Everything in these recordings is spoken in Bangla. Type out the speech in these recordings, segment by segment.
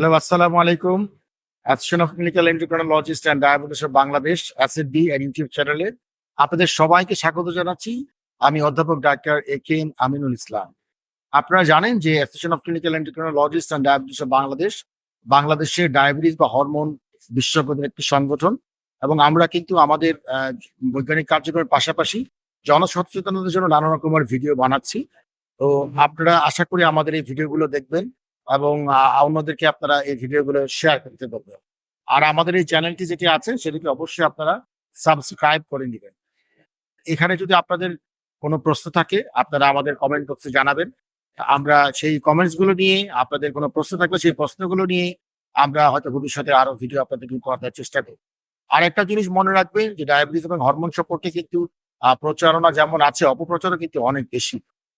হ্যালো, আসসালামু আলাইকুম। Association of clinical endocrinologist and diabetes of Bangladesh অ্যাসিডবি এর ইউটিউব চ্যানেলে আপনাদের সবাইকে স্বাগত জানাচ্ছি। আমি অধ্যাপক ডাক্তার এ.কে.এম. আমিনুল ইসলাম। আপনারা জানেন যে association of clinical endocrinologist and diabetes of Bangladesh বাংলাদেশের ডায়াবেটিস বা হরমোন বিশেষজ্ঞদের একটি সংগঠন এবং আমরা কিন্তু আমাদের বৈজ্ঞানিক কার্যক্রমের পাশাপাশি জনসচেতনতার জন্য নানা রকমের ভিডিও বানাচ্ছি। তো আপনারা আশা করি আমাদের এই ভিডিওগুলো দেখবেন এবং অন্যদেরকে আপনারা এই ভিডিওগুলো শেয়ার করতে পারবেন। আর আমাদের এই চ্যানেলটি যেটি আছে সেটিকে অবশ্যই আপনারা সাবস্ক্রাইব করে নিবেন। এখানে যদি আপনাদের কোনো প্রশ্ন থাকে আপনারা আমাদের কমেন্ট বক্সে জানাবেন। আমরা সেই কমেন্টস গুলো নিয়ে আপনাদের কোনো প্রশ্ন থাকলে সেই প্রশ্নগুলো নিয়ে আমরা হয়তো ভবিষ্যতে আরো ভিডিও আপনাদেরকে করার চেষ্টা করব। আরেকটা জিনিস মনে রাখবেন যে ডায়াবেটিস এবং হরমোন সম্পর্কে কিন্তু প্রচারণা যেমন আছে অপপ্রচারও কিন্তু অনেক বেশি।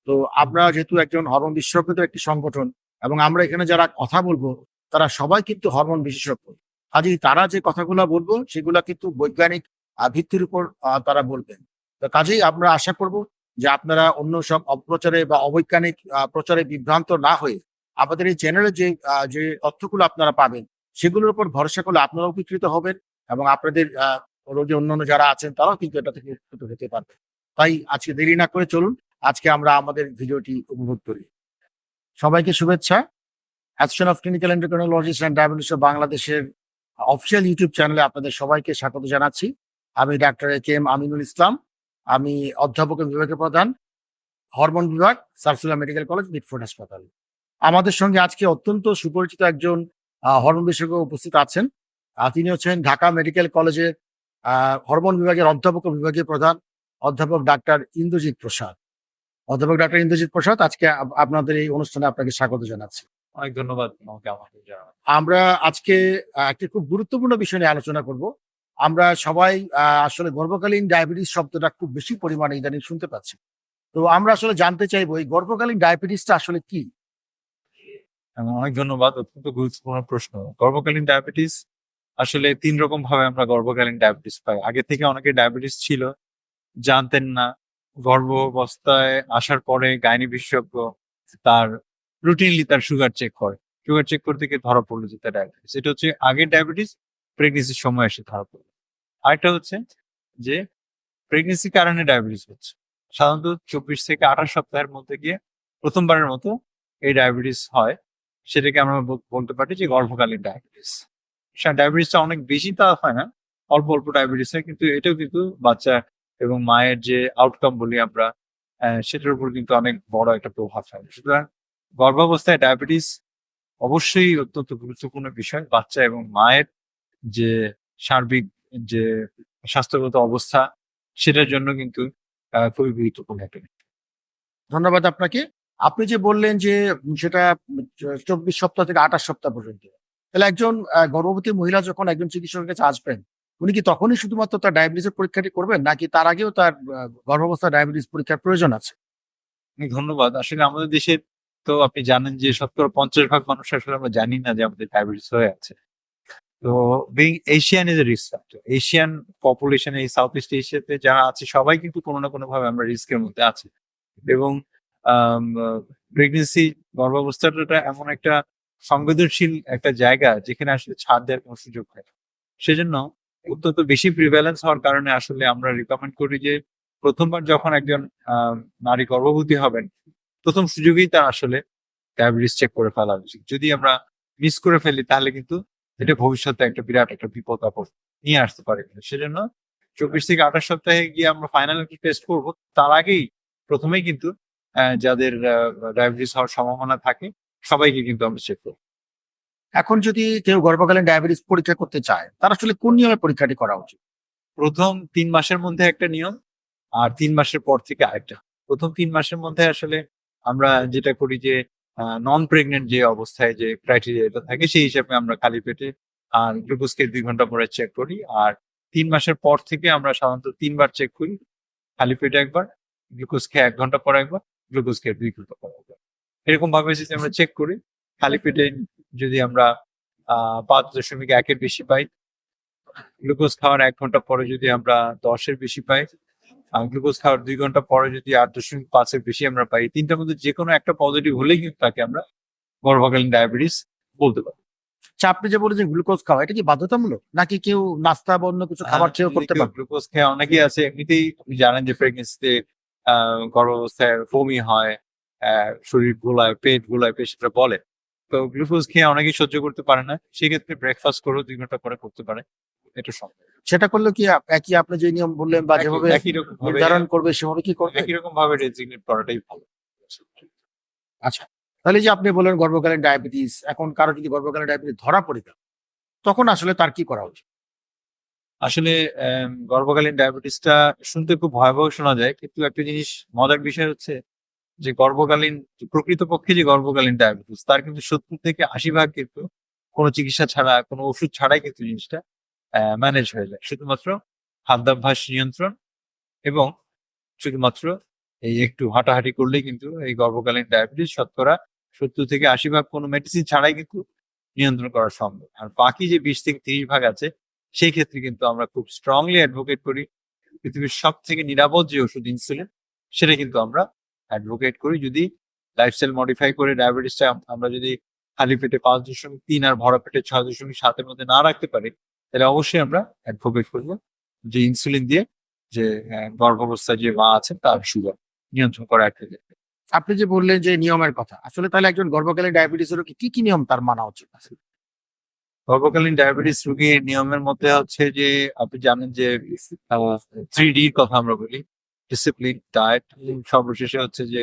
তো আমরা যেহেতু একজন হরমোন বিশেষজ্ঞদের একটি সংগঠন এবং আমরা এখানে যারা কথা বলবো তারা সবাই কিন্তু হরমোন বিশেষজ্ঞ। কাজেই তারা যে কথাগুলো বলবো সেগুলা কিন্তু বৈজ্ঞানিক ভিত্তির উপর তারা বলবেন। তো কাজেই আমরা আশা করব যে আপনারা অন্য সব অপপ্রচারে বা অবৈজ্ঞানিক প্রচারে বিভ্রান্ত না হয়ে আমাদের এই চ্যানেলে যে তথ্যগুলো আপনারা পাবেন সেগুলোর উপর ভরসা করলে আপনারা উপকৃত হবেন এবং আপনাদের রোগী অন্যান্য যারা আছেন তারাও কিন্তু এটা থেকে উপকৃত হতে পারবে। তাই আজকে দেরি না করে চলুন আজকে আমরা আমাদের ভিডিওটি উপভোগ করি। সবাইকে শুভেচ্ছা। Association of clinical endocrinologist and diabetes of বাংলাদেশের অফিসিয়াল ইউটিউব চ্যানেলে আপনাদের সবাইকে স্বাগত জানাচ্ছি। আমি ডাক্তার এ.কে.এম. আমিনুল ইসলাম। আমি অধ্যাপক বিভাগের প্রধান, হরমোন বিভাগ, সার্সিলা মেডিকেল কলেজ, মিটফোর্ড হাসপাতাল। আমাদের সঙ্গে আজকে অত্যন্ত সুপরিচিত একজন হরমোন বিশেষজ্ঞ উপস্থিত আছেন। তিনি হচ্ছেন ঢাকা মেডিকেল কলেজের হরমোন বিভাগের অধ্যাপক ও বিভাগীয় প্রধান অধ্যাপক ডাক্তার ইন্দ্রজিৎ প্রসাদ। অধ্যাপক ডাক্তার ইন্দ্রজিৎ প্রসাদ আজকে আপনাদের এই অনুষ্ঠানে আপনাকে স্বাগত জানাচ্ছি। অনেক ধন্যবাদ আমাকে আমাকে জানানোর। আমরা আজকে একটি খুব গুরুত্বপূর্ণ বিষয় নিয়ে আলোচনা করব। আমরা সবাই আসলে গর্ভকালীন ডায়াবেটিস শব্দটা খুব বেশি পরিমাণে ইদানিং শুনতে পাচ্ছি। তো আমরা আসলে জানতে চাইবো এই গর্ভকালীন ডায়াবেটিসটা আসলে কি? অনেক ধন্যবাদ। অত্যন্ত গুরুত্বপূর্ণ প্রশ্ন। গর্ভকালীন ডায়াবেটিস আসলে ৩ রকম ভাবে আমরা গর্ভকালীন ডায়াবেটিস পাই। আগে থেকে অনেকের ডায়াবেটিস ছিল, জানতেন না। গর্ভাবস্থায় আসার পরে গাইনি বিশেষজ্ঞ তার রুটিনলি তার সুগার চেক করে। সুগার চেক করতে গিয়ে ধরা পড়লো যে তার ডায়াবেটিস। এটা হচ্ছে আগের ডায়াবেটিস, প্রেগনেন্সির সময় এসে ধরা পড়লো। আরেকটা হচ্ছে যে প্রেগনেন্সির কারণে ডায়াবেটিস হচ্ছে। সাধারণত ২৪ থেকে ২৮ সপ্তাহের মধ্যে গিয়ে প্রথমবারের মতো এই ডায়াবেটিস হয়। সেটাকে আমরা বলতে পারি যে গর্ভকালীন ডায়াবেটিস। ডায়াবেটিসটা অনেক বেশি তা হয় না। অল্প, অল্প ডায়াবেটিস হয়। কিন্তু এটাও কিন্তু বাচ্চা এবং মায়ের যে আউটকাম বলি আমরা সেটার উপর কিন্তু অনেক বড় একটা প্রভাব ফেলে। সুতরাং গর্ভাবস্থায় ডায়াবেটিস অবশ্যই অত্যন্ত গুরুত্বপূর্ণ বিষয়। বাচ্চা এবং মায়ের যে সার্বিক যে স্বাস্থ্যগত অবস্থা সেটার জন্য কিন্তু খুবই গুরুত্বপূর্ণ একটা বিষয়। ধন্যবাদ আপনাকে। আপনি যে বললেন যে সেটা ২৪ সপ্তাহ থেকে ২৮ সপ্তাহ পর্যন্ত। তাহলে একজন গর্ভবতী মহিলা যখন একজন চিকিৎসকের কাছে আসবেন, উনি কি তখনই শুধুমাত্র তার ডায়াবেটিসের পরীক্ষাটি করবেন? নাকি তার আগেও তার গর্ভাবস্থায় ডায়াবেটিস পরীক্ষার প্রয়োজন আছে? ধন্যবাদ। আসলে আমাদের দেশের তো আপনি জানেন যে শতকরা ৫০% মানুষ আসলে আমরা জানি না যে আমাদের ডায়াবেটিস হয়ে আছে। তো being Asian is a risk factor. Asian population এই সাউথ ইস্ট এশিয়াতে যারা আছে সবাই কিন্তু কোনো না কোনোভাবে আমরা রিস্কের মধ্যে আছি। এবং আম আ প্রেগন্যান্সি গর্ভাবস্থাটা এমন একটা সংবেদনশীল একটা জায়গা যেখানে আসলে ছাড় দেওয়ার কোনো সুযোগ হয় না। সেজন্য অত্যন্ত বেশি প্রিভ্যালেন্স হওয়ার কারণে আসলে আমরা রিকমেন্ড করি যে ১ম বার যখন একজন আ নারী গর্ভবতী হবেন, ১ম সুযোগেই তার আসলে ডায়াবেটিস চেক করে ফেলা উচিত। যদি আমরা মিস করে ফেলি তাহলে কিন্তু এটা ভবিষ্যতে একটা বিরাট একটা বিপদ-আপদ নিয়ে আসতে পারে। সেজন্য ২৪ থেকে ২৮ সপ্তাহে গিয়ে আমরা ফাইনাল একটা টেস্ট করব। তার আগেই ১ম এই কিন্তু যাদের ডায়াবেটিস হওয়ার সম্ভাবনা থাকে সবাইকে কিন্তু আমরা চেক করব। এখন যদি কেউ গর্ভকালীন ডায়াবেটিস পরীক্ষা করতে চায়, তার আসলে কোন নিয়মে পরীক্ষাটি করা উচিত? ১ম ৩ মাসের মধ্যে একটা নিয়ম আর ৩ মাসের পর থেকে আরেকটা। ১ম ৩ মাসের মধ্যে আসলে আমরা যেটা করি যে নন প্রেগন্যান্ট যে অবস্থায় যে ক্রাইটেরিয়াটা থাকে সেই হিসাবে আমরা খালি পেটে আর গ্লুকোজকে ২ ঘন্টা পরে চেক করি। আর ৩ মাসের পর থেকে আমরা সাধারণত ৩ বার চেক করি। খালি পেটে একবার, গ্লুকোজ খেয়ে ১ ঘন্টা পর একবার, গ্লুকোজ খেয়ে ২ ঘন্টা পর একবার। এরকম ভাবে যদি আমরা চেক করি, খালি পেটে যদি আমরা ৫.১ এর বেশি পাই, গ্লুকোজ খাওয়ার ১ ঘন্টা পরে যদি আমরা ১০ এর বেশি পাই, গ্লুকোজ খাওয়ার ২ ঘন্টা পরে যদি ৮.৫ এর বেশি আমরা পাই, ৩ টার মধ্যে যেকোনো একটা পজিটিভ হলেই কিন্তু তাকে আমরা গর্ভকালীন ডায়াবেটিস বলতে পারি। আচ্ছা, আপনি যে বলেছেন গ্লুকোজ খাওয়া, এটা কি বাধ্যতামূলক নাকি কেউ নাস্তা বা অন্য কিছু খাবার খেয়েও করতে পারবে? গ্লুকোজ খেয়ে অনেকেই আছে এমনিতেই, আপনি জানেন যে প্রেগনেন্সিতে গর্ভাবস্থায় বমি হয়, শরীর ঘোলায়, পেট ঘোলায়, পেশিটা বলে। তো গ্লুকোজ খেয়ে অনেকেই সহ্য করতে পারে না, সেক্ষেত্রে ব্রেকফাস্ট করেও 2 ঘন্টা পরে করতে পারে, এটা সম্ভব। সেটা করলে কি একই আপনি যে নিয়ম বললেন বা যেভাবে একই রকম ভাবে, নির্ধারণ করবে সেভাবে কি করবে? একই রকম ভাবে রেজিগনেট করাটাই ভালো। আচ্ছা, তাহলে যে আপনি বললেন গর্ভকালীন ডায়াবেটিস, এখন কারো যদি গর্ভকালীন ডায়াবেটিস ধরা পড়ে গেল, তখন আসলে তার কি করা উচিত? আসলে গর্ভকালীন ডায়াবেটিসটা শুনতে খুব ভয়াবহ শোনা যায়, কিন্তু একটা জিনিস, মজার বিষয় হচ্ছে যে গর্ভকালীন, প্রকৃতপক্ষে যে গর্ভকালীন ডায়াবেটিস, তার কিন্তু 70 থেকে 80 ভাগ কিন্তু কোনো চিকিৎসা ছাড়া, কোনো ওষুধ ছাড়াই কিন্তু জিনিসটা ম্যানেজ হয়ে যায়। শুধুমাত্র খাদ্যাভ্যাস নিয়ন্ত্রণ এবং শুধুমাত্র এই একটু হাঁটাহাঁটি করলেই কিন্তু এই গর্ভকালীন ডায়াবেটিস শতকরা 70 থেকে 80 ভাগ কোনো মেডিসিন ছাড়াই কিন্তু নিয়ন্ত্রণ করা সম্ভব। আর বাকি যে 20 থেকে 30 ভাগ আছে, সেই ক্ষেত্রে কিন্তু আমরা খুব স্ট্রংলি অ্যাডভোকেট করি পৃথিবীর সবথেকে নিরাপদ যে ওষুধ ইনসুলিন, সেটা কিন্তু আমরা অ্যাডভোকেট করি। যদি লাইফস্টাইল মডিফাই করে ডায়াবেটিসটা আমরা যদি খালি পেটে 5.3 আর ভরা পেটে 6.7 এর মধ্যে না রাখতে পারি, তাহলে অবশ্যই আমরা অ্যাডভোকেট করব যে ইনসুলিন দিয়ে যে গর্ভাবস্থায় যে মা আছেন তার সুগার নিয়ন্ত্রণ করা একটা যায়। আপনি যে বললেন যে নিয়মের কথা, আসলে তাহলে একজন গর্ভকালীন ডায়াবেটিস রোগী কি নিয়ম তার মানা উচিত? গর্ভকালীন ডায়াবেটিস রোগীর নিয়মের মধ্যে হচ্ছে যে, আপনি জানেন যে 3D র কথা আমরা বলি, ডিসিপ্লিন, ডায়েট, সর্বশেষে হচ্ছে যে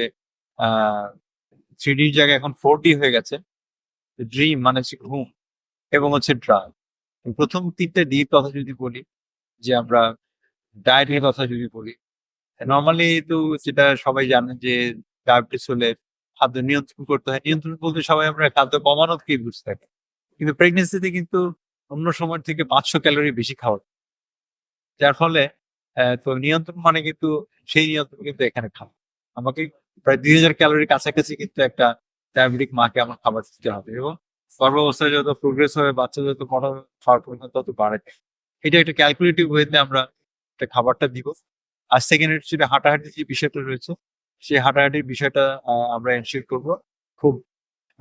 3D র জায়গায় এখন 4D হয়ে গেছে। ড্রিম মানে হচ্ছে ঘুম, এবং হচ্ছে ড্রাগ। প্রথম 3টে ডি র কথা যদি বলি, যে আমরা ডায়েটের কথা যদি বলি, নরমালি তো যেটা সবাই জানেন যে ডায়াবেটিস হলে খাদ্য নিয়ন্ত্রণ করতে হয়। নিয়ন্ত্রণ বলতে সবাই আমরা খাদ্য কমানোকেই বুঝে থাকি। কিন্তু প্রেগনেন্সিতে কিন্তু অন্য সময়ের থেকে 500 ক্যালোরি বেশি খাওয়া। যার ফলে তো নিয়ন্ত্রণ মানে কিন্তু সেই নিয়ন্ত্রণ কিন্তু এখানে খাওয়া। আমাকে প্রায় 2000 ক্যালোরির কাছাকাছি কিন্তু একটা ডায়াবেটিক মাকে আমার খাবার দিতে হবে, এবং গর্ভাবস্থায় যত প্রোগ্রেস হবে, বাচ্চা যত বড় হওয়ার পরিমাণ তত বাড়ে। এটা একটা ক্যালকুলেটিভ ওয়েতে আমরা একটা খাবারটা দিব। আর সেকেন্ড হচ্ছে যে হাঁটাহাঁটির যে বিষয়টা রয়েছে, সেই হাঁটাহাঁটির বিষয়টা আমরা এনশিওর করব। খুব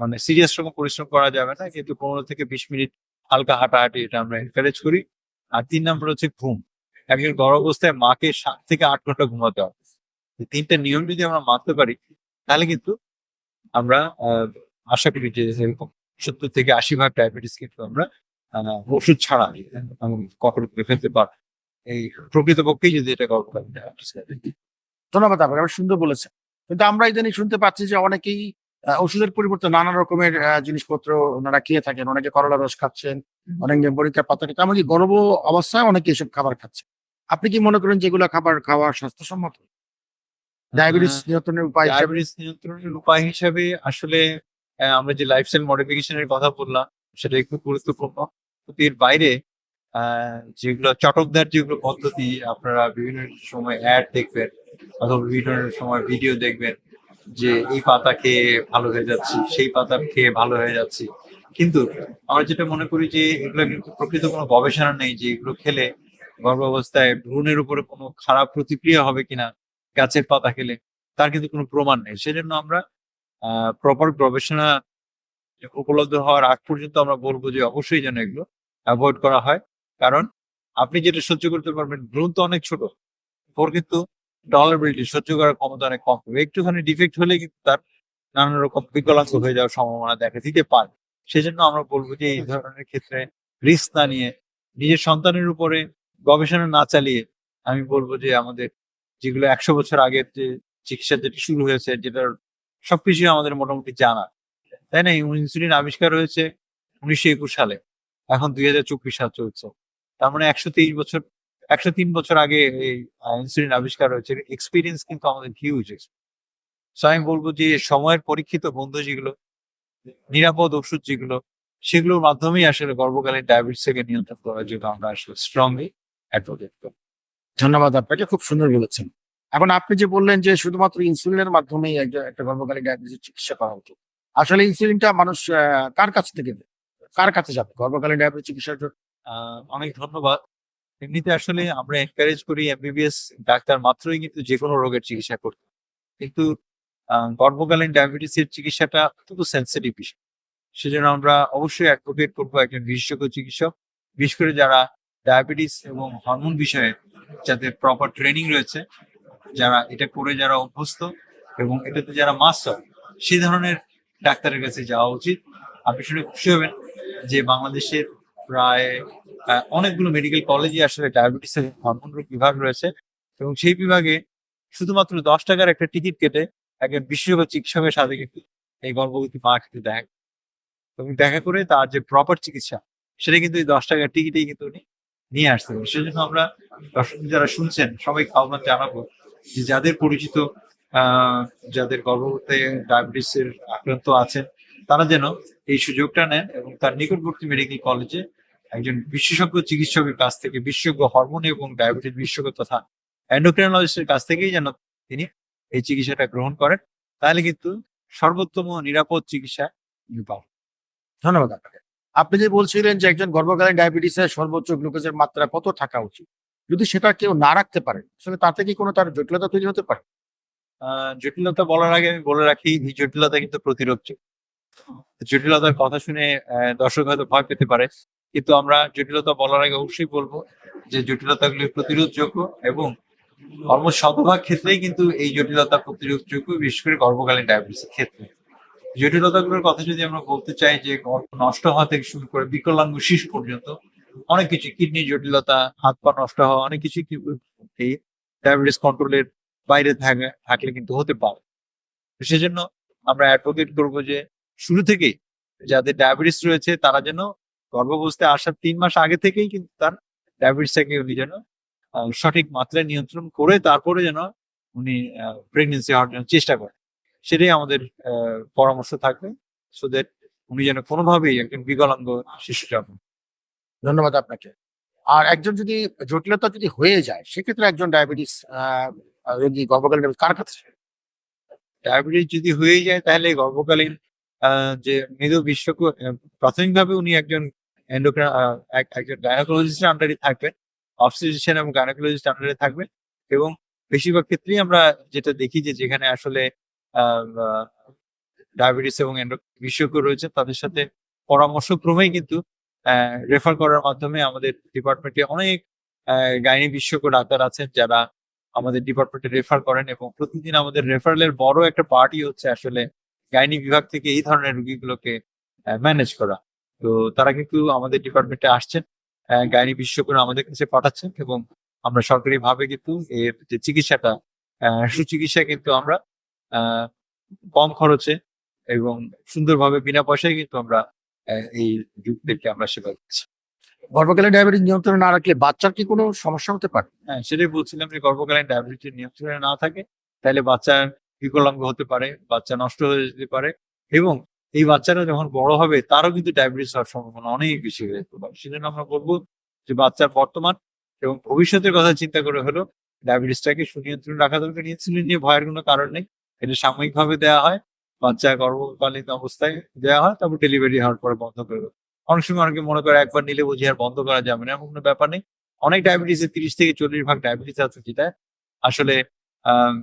মানে সিরিয়াস রকম পরিশ্রম করা যাবে না, কিন্তু 15 থেকে 20 মিনিট হালকা হাঁটাহাঁটি এটা আমরা এনকারেজ করি। আর 3 নাম্বার হচ্ছে ঘুম। একজন গর্ভাবস্থায় মাকে 7 থেকে 8 ঘন্টা ঘুমাতে হবে। এই 3টে নিয়ম যদি আমরা মানতে পারি, তাহলে কিন্তু আমরা আশা করি যে এরকম 70 থেকে 80 ভাগ ডায়াবেটিস কিন্তু আমরা ওষুধ ছাড়া কন্ট্রোল করে ফেলতে পারবো। এই প্রকৃতপক্ষেই যদি এটা গর্ভকালীন ডায়াবেটিস হয়। ধন্যবাদ আপনাকে, আপনি সুন্দর বলেছেন। কিন্তু আমরা ইদানিং শুনতে পাচ্ছি যে অনেকেই ওষুধের পরিবর্তে নানা রকমের জিনিসপত্র ওনারা খেয়ে থাকেন। অনেকে করলা রস খাচ্ছেন, অনেকে বড়িকার পাতা খাচ্ছেন, এমনকি গর্ভ অবস্থায় অনেকে এসব খাবার খাচ্ছে। আপনি কি মনে করেন যে এগুলো খাবার খাওয়া স্বাস্থ্যসম্মত? ডায়াবেটিস নিয়ন্ত্রণের উপায় হিসেবে? ডায়াবেটিস নিয়ন্ত্রণের উপায় হিসাবে আসলে আমরা যে লাইফস্টাইল মডিফিকেশন এর কথা বললাম, সেটা একটু গুরুত্বপূর্ণ। কিন্তু এর বাইরে যেগুলো চটকদার যেগুলো পদ্ধতি, আপনারা বিভিন্ন সময় অ্যাড দেখবেন অথবা বিভিন্ন সময় ভিডিও দেখবেন যে এই পাতা খেয়ে ভালো হয়ে যাচ্ছি, সেই পাতা খেয়ে ভালো হয়ে যাচ্ছি। কিন্তু আমরা যেটা মনে করি যে এগুলো কিন্তু প্রকৃত কোনো গবেষণা নেই যে এগুলো খেলে গর্ভাবস্থায় ভ্রূণের উপরে কোনো খারাপ প্রতিক্রিয়া হবে কিনা, গাছের পাতা খেলে তার কিন্তু কোনো প্রমাণ নেই। সেজন্য আমরা প্রপার গবেষণা উপলব্ধ হওয়ার আগ পর্যন্ত আমরা বলবো যে অবশ্যই যেন এগুলো অ্যাভয়েড করা হয়। কারণ আপনি যেটা সহ্য করতে পারবেন, ভ্রূণ তো অনেক ছোট, ওর কিন্তু টলারেবিলিটি, সহ্য করার ক্ষমতা অনেক কম। একটুখানি ডিফেক্ট হলে কিন্তু তার নানান রকম বিকলাঙ্গ হয়ে যাওয়ার সম্ভাবনা দেখা দিতে পারে। সেজন্য আমরা বলবো যে এই ধরনের ক্ষেত্রে রিস্ক না নিয়ে, নিজের সন্তানের উপরে গবেষণা না চালিয়ে, আমি বলবো যে আমাদের যেগুলো 100 বছর আগের যে চিকিৎসা যেটা শুরু হয়েছে, যেটার সবকিছুই আমাদের মোটামুটি জানা, তাই না? ইনসুলিন আবিষ্কার হয়েছে 1921 সালে, এখন 2024 সাল চলছে। তার মানে 123 বছর, 103 বছর আগে এই ইনসুলিন আবিষ্কার হয়েছে। এক্সপিরিয়েন্স কিন্তু আমাদের হিউজ। সো আমি বলবো যে সময়ের পরীক্ষিত বন্ধু যেগুলো, নিরাপদ ওষুধ যেগুলো, সেগুলোর মাধ্যমেই আসলে গর্ভকালীন ডায়াবেটিস থেকে নিয়ন্ত্রণ করার জন্য আমরা আসলে স্ট্রংলি অ্যাডভোকেট করি। ধন্যবাদ আপনাকে, খুব সুন্দর বলেছেন। এখন আপনি যে বললেন যে শুধুমাত্র ইনসুলিনের মাধ্যমেই একটা গর্ভকালীন ডায়াবেটিসের চিকিৎসা করা উচিত। আসলে ইনসুলিনটা মানুষ কার কাছ থেকে নেয়? কার কাছে যাবে গর্ভকালীন ডায়াবেটিস চিকিৎসার জন্য? অনেক ধন্যবাদ। এমনিতে আসলে আমরা এনকারেজ করি এমবিবিএস ডাক্তার মাত্রই কিন্তু যেকোনো রোগের চিকিৎসা করতে। কিন্তু গর্ভকালীন ডায়াবেটিস এর চিকিৎসাটা অত্যন্ত সেনসিটিভ বিষয়। সেজন্য আমরা অবশ্যই অ্যাডভোকেট করবো একজন বিশেষজ্ঞ চিকিৎসক, বিশেষ করে যারা ডায়াবেটিস এবং হরমোন বিষয়ে যাদের প্রপার ট্রেনিং রয়েছে, যারা এটা করে যারা অভ্যস্ত এবং এটাতে যারা মাস্টার, সেই ধরনের ডাক্তারের কাছে যাওয়া উচিত। আপনি শুনে খুশি হবেন যে বাংলাদেশের প্রায় অনেকগুলো মেডিকেল কলেজে আসলে ডায়াবেটিস এবং হরমোন রোগ বিভাগ রয়েছে, এবং সেই বিভাগে শুধুমাত্র 10 টাকার একটা টিকিট কেটে একজন বিশেষজ্ঞ চিকিৎসকের সাথে কিন্তু এই গর্ভবতী মা কিন্তু এবং দেখা করে তার যে প্রপার চিকিৎসা, সেটা কিন্তু এই 10 টাকার টিকিটেই কিন্তু উনি নিয়ে আসতে পারে। সেজন্য আমরা দর্শক যারা শুনছেন সবাইকে আহ্বান জানাবো যে যাদের পরিচিত যাদের গর্ভবতী ডায়াবেটিস এর আক্রান্ত আছেন, তারা যেন এই সুযোগটা নেন এবং তার নিকটবর্তী মেডিকেল কলেজে একজন বিশেষজ্ঞ চিকিৎসকের কাছ থেকে, বিশেষজ্ঞ হরমোন এবং ডায়াবেটিস বিশেষজ্ঞ তথা এন্ডোক্রাইনোলজিস্টের কাছ থেকেই যেন তিনি এই চিকিৎসাটা গ্রহণ করেন। তাহলে কিন্তু সর্বোত্তম নিরাপদ চিকিৎসা পাবেন। ধন্যবাদ আপনাকে। আপনি যে বলছিলেন যে একজন গর্ভকালীন ডায়াবেটিসের সর্বোচ্চ গ্লুকোজের মাত্রা কত থাকা উচিত? যদি সেটা কেউ না রাখতে পারে, আসলে তাতে কি কোনো তার জটিলতা তৈরি হতে পারে? জটিলতা বলার আগে আমি বলে রাখি, এই জটিলতা কিন্তু প্রতিরোধযোগ্য। জটিলতার কথা শুনে দর্শক হয়তো ভয় পেতে পারে, কিন্তু আমরা জটিলতা বলার আগে অবশ্যই বলবো যে জটিলতাগুলি প্রতিরোধযোগ্য এবং অলমোস্ট শতভাগ ক্ষেত্রেই কিন্তু এই জটিলতা প্রতিরোধযোগ্য, বিশেষ করে গর্ভকালীন ডায়াবেটিসের ক্ষেত্রে। জটিলতাগুলোর কথা যদি আমরা বলতে চাই, যে গর্ভ নষ্ট হওয়া থেকে শুরু করে বিকলাঙ্গ শিশু পর্যন্ত অনেক কিছু, কিডনি জটিলতা, হাত পা নষ্ট হওয়া, অনেক কিছু কিন্তু এই ডায়াবেটিস কন্ট্রোলের বাইরে থাকলে কিন্তু হতে পারে। তো সেজন্য আমরা অ্যাডভোকেট করবো যে শুরু থেকেই যাদের ডায়াবেটিস রয়েছে তারা যেন গর্ভাবস্থায় আসার 3 মাস আগে থেকেই কিন্তু তার ডায়াবেটিসটাকে উনি যেন সঠিক মাত্রায় নিয়ন্ত্রণ করে তারপরে যেন উনি প্রেগনেন্সি হওয়ার জন্য চেষ্টা করেন। সেটাই আমাদের পরামর্শ থাকবে, সো দ্যাট উনি যেন কোনোভাবেই একজন বিকলাঙ্গ শিশু জন্ম। ধন্যবাদ আপনাকে। আর একজন যদি জটিলতা যদি হয়ে যায়, সেক্ষেত্রে একজন ডায়াবেটিস রোগী গর্ভকালীন ডায়াবেটিস কার কাছে যাবে? ডায়াবেটিস যদি হয়ে যায় তাহলে গর্ভকালীন যে মেরু বিশেষজ্ঞ, প্রাথমিকভাবে উনি একজন একজন গাইনোকোলজিস্টের আন্ডারে থাকবেন, অবস্টেট্রিশিয়ান এবং গাইনোকোলজিস্ট আন্ডারে থাকবেন। এবং বেশিরভাগ ক্ষেত্রেই আমরা যেটা দেখি যে যেখানে আসলে ডায়াবেটিস এবং বিশেষজ্ঞ রয়েছে তাদের সাথে পরামর্শক্রমেই কিন্তু রেফার করার মাধ্যমে আমাদের ডিপার্টমেন্টে অনেক গাইনি বিশেষজ্ঞ ডাক্তার আছেন যারা আমাদের ডিপার্টমেন্টে রেফার করেন, এবং প্রতিদিন আমাদের রেফারেলের বড় একটা পার্টই হচ্ছে আসলে গাইনি বিভাগ থেকে এই ধরনের রোগীগুলোকে ম্যানেজ করা। তো তারা কিন্তু আমাদের ডিপার্টমেন্টে আসছেন, গাইনি বিশেষজ্ঞরা আমাদের কাছে পাঠাচ্ছেন, এবং আমরা সরকারিভাবে কিন্তু এর যে চিকিৎসাটা, সুচিকিৎসা কিন্তু আমরা কম খরচে এবং সুন্দরভাবে বিনা পয়সায় কিন্তু আমরা এই রোগীদেরকে আমরা সেবা দিচ্ছি। গর্ভকালীন ডায়াবেটিস নিয়ন্ত্রণে না রাখলে বাচ্চার কি কোনো সমস্যা হতে পারে? হ্যাঁ, সেটাই বলছিলাম যে গর্ভকালীন ডায়াবেটিস নিয়ন্ত্রণে না থাকে তাহলে বাচ্চার বিকলাঙ্গ হতে পারে, বাচ্চা নষ্ট হয়ে যেতে পারে, এবং এই বাচ্চারা যখন বড় হবে তারও কিন্তু ডায়াবেটিস হওয়ার সম্ভাবনা অনেক বেশি হয়ে যেতে পারে। সেজন্য আমরা বলবো যে বাচ্চার বর্তমান এবং ভবিষ্যতের কথা চিন্তা করে হলো ডায়াবেটিসটাকে সুনিয়ন্ত্রণ রাখা দরকার। ইনসুলিন নিয়ে ভয়ের কোনো কারণ নেই, এটা সাময়িকভাবে দেওয়া হয়, বাচ্চা গর্ভকালীন অবস্থায় দেওয়া হয়, তারপর ডেলিভারি হওয়ার পরে বন্ধ করে দেয়। অনেক সময় অনেকে মনে করে একবার নিলে বুঝি আর বন্ধ করা যাবে না, এমন কোনো ব্যাপার নেই। অনেক ডায়াবেটিস 30 থেকে 40 ভাগ ডায়াবেটিস আছে যেটা আসলে আহ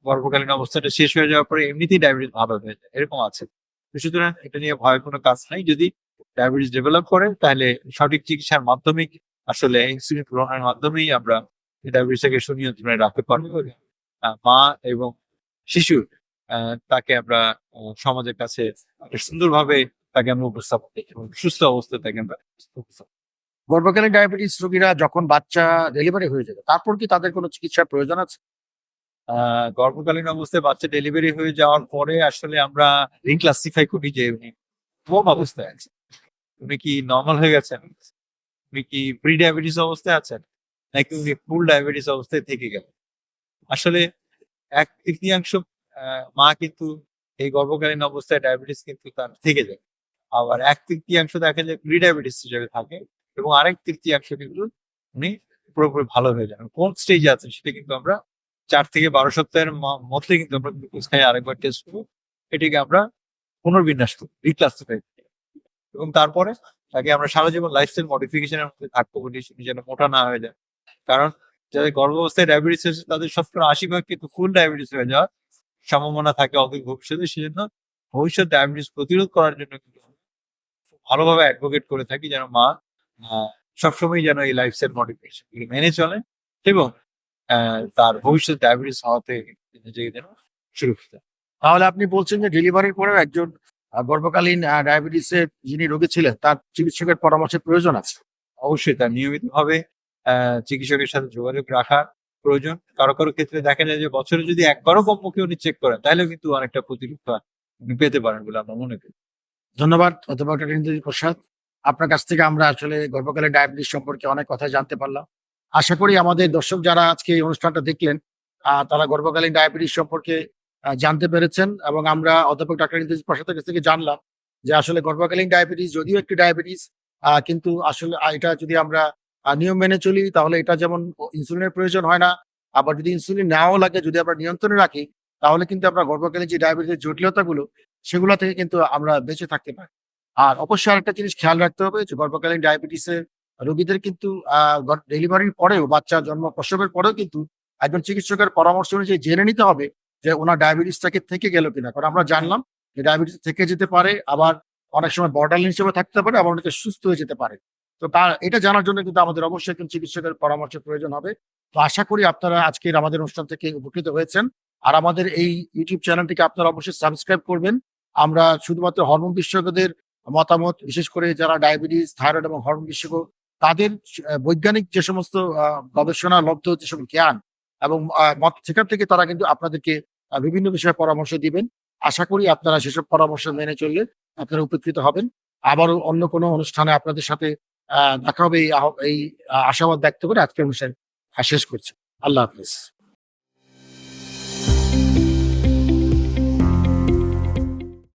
গর্ভকালীন অবস্থাটা শেষ হয়ে যাওয়ার পরে এমনিতেই ডায়াবেটিস ভালো হয়ে যায়, এরকম আছে। তো সুতরাং এটা নিয়ে ভয়ের কোনো কাজ নাই। যদি ডায়াবেটিস ডেভেলপ করে তাহলে সঠিক চিকিৎসার মাধ্যমে আসলে ইনসুলিন গ্রহণের মাধ্যমেই আমরা ডায়াবেটিসটাকে সুনিয়ন্ত্রণে রাখতে পারবো। মা এবং শিশু তাকে আমরা সমাজের কাছে সুন্দরভাবে তাকে আমরা উপস্থাপন করি এবং সুস্থ অবস্থায় তাকে আমরা উপস্থাপন। গর্ভকালীন ডায়াবেটিস রোগীরা যখন বাচ্চা ডেলিভারি হয়ে যাবে, তারপর কি তাদের কোনো চিকিৎসার প্রয়োজন আছে? গর্ভকালীন অবস্থায় বাচ্চা ডেলিভারি হয়ে যাওয়ার পরে আসলে আমরা রিক্লাসিফাই করি যে উনি কোন অবস্থায় আছে। উনি কি নরমাল হয়ে গেছেন, উনি কি প্রি ডায়াবেটিস অবস্থায় আছেন, নাকি উনি ফুল ডায়াবেটিস অবস্থায় থেকে গেলেন। আসলে 1/3 মা কিন্তু এই গর্ভকালীন অবস্থায় ডায়াবেটিস কিন্তু তার থেকে যায়, আবার 1/3 দেখা যায় প্রি ডায়াবেটিস হিসেবে থাকে, এবং আরেক 1/3 কিন্তু উনি পুরোপুরি ভালো হয়ে যান। কোন স্টেজে আছে সেটা কিন্তু আমরা 4 থেকে 12 সপ্তাহের মধ্যে কিন্তু আমরা গ্লুকোজ খাই আরেকবার টেস্ট করবো, এটাকে আমরা পুনর্বিন্যাস করি, রিক্লাসিফাই করি, এবং তারপরে তাকে আমরা সারা জীবন লাইফস্টাইল মডিফিকেশনের মধ্যে থাকতে বলি যেন মোটা না হয়ে যায়। কারণ যাদের গর্ভাবস্থায় ডায়াবেটিস হয়েছে তাদের 80% কিন্তু ফুল ডায়াবেটিস হয়ে যাওয়ার সম্ভাবনা থাকে অদূর ভবিষ্যতে। সেজন্য ভবিষ্যৎ ডায়াবেটিস প্রতিরোধ করার জন্য কিন্তু ভালোভাবে অ্যাডভোকেট করে থাকি যেন মা সবসময় যেন এই লাইফস্টাইল মডিফিকেশন মেনে চলে এবং তার ভবিষ্যৎ ডায়াবেটিস হওয়াতে নিজেকে যেন সুরক্ষিত। তাহলে আপনি বলছেন যে ডেলিভারির পরেও একজন গর্ভকালীন ডায়াবেটিসের যিনি রোগী ছিলেন তার চিকিৎসকের পরামর্শের প্রয়োজন আছে। অবশ্যই তার নিয়মিতভাবে চিকিৎসকের সাথে যোগাযোগ রাখা প্রয়োজন। কারো কারো ক্ষেত্রে দেখা যায় যে বছরে যদি একবারও কমপক্ষে উনি চেক করেন তাহলেও কিন্তু অনেকটা প্রতিরক্ষা উনি পেতে পারেন বলে আমরা মনে করি। ধন্যবাদ অধ্যাপক ডক্টর ইন্দ্রজিৎ প্রসাদ। আপনার কাছ থেকে আমরা আসলে গর্ভকালীন ডায়াবেটিস সম্পর্কে অনেক কথা জানতে পারলাম। আশা করি আমাদের দর্শক যারা আজকে এই অনুষ্ঠানটা দেখলেন তারা গর্ভকালীন ডায়াবেটিস সম্পর্কে জানতে পেরেছেন এবং আমরা অধ্যাপক ডক্টর ইন্দ্রজিৎ প্রসাদের কাছ থেকে জানলাম যে আসলে গর্ভকালীন ডায়াবেটিস যদিও একটি ডায়াবেটিস কিন্তু আসলে এটা যদি আমরা নিয়ম মেনে চলি তাহলে এটা যেমন ইনসুলিনের প্রয়োজন হয় না, আবার যদি ইনসুলিন নেওয়াও লাগে যদি আমরা নিয়ন্ত্রণে রাখি তাহলে কিন্তু আমরা গর্ভকালীন যে ডায়াবেটিসের জটিলতাগুলো সেগুলো থেকে কিন্তু আমরা বেঁচে থাকতে পারি। আর অবশ্যই আরেকটা জিনিস খেয়াল রাখতে হবে যে গর্ভকালীন ডায়াবেটিসের রোগীদের কিন্তু ডেলিভারির পরেও বাচ্চা জন্ম প্রসবের পরেও কিন্তু একজন চিকিৎসকের পরামর্শ অনুযায়ী জেনে নিতে হবে যে ওনার ডায়াবেটিসটাকে থেকে গেল কিনা। কারণ আমরা জানলাম যে ডায়াবেটিস থেকে যেতে পারে, আবার অনেক সময় বর্ডারলাইন হিসেবে থাকতে পারে, আবার অনেকে সুস্থ হয়ে যেতে পারে। তো এটা জানার জন্য কিন্তু আমাদের অবশ্যই একজন চিকিৎসকের পরামর্শের প্রয়োজন হবে। তো আশা করি আপনারা আজকের আমাদের অনুষ্ঠান থেকে উপকৃত হয়েছেন। আর আমাদের এই ইউটিউব চ্যানেলটিকে আপনারা অবশ্যই সাবস্ক্রাইব করবেন। আমরা শুধুমাত্র হরমোন বিশেষজ্ঞদের মতামত, বিশেষ করে যারা ডায়াবেটিস, থাইরয়েড এবং হরমোন বিশেষজ্ঞ তাদের বৈজ্ঞানিক যে সমস্ত গবেষণা লব্ধ যেসব জ্ঞান এবং মত সেখান থেকে তারা কিন্তু আপনাদেরকে বিভিন্ন বিষয়ে পরামর্শ দিবেন। আশা করি আপনারা সেসব পরামর্শ মেনে চললে আপনারা উপকৃত হবেন। আবারও অন্য কোনো অনুষ্ঠানে আপনাদের সাথে দেখা হবে এই আশাবাদ ব্যক্ত করে আজকের অনুষ্ঠান শেষ করছি। আল্লাহ হাফেজ।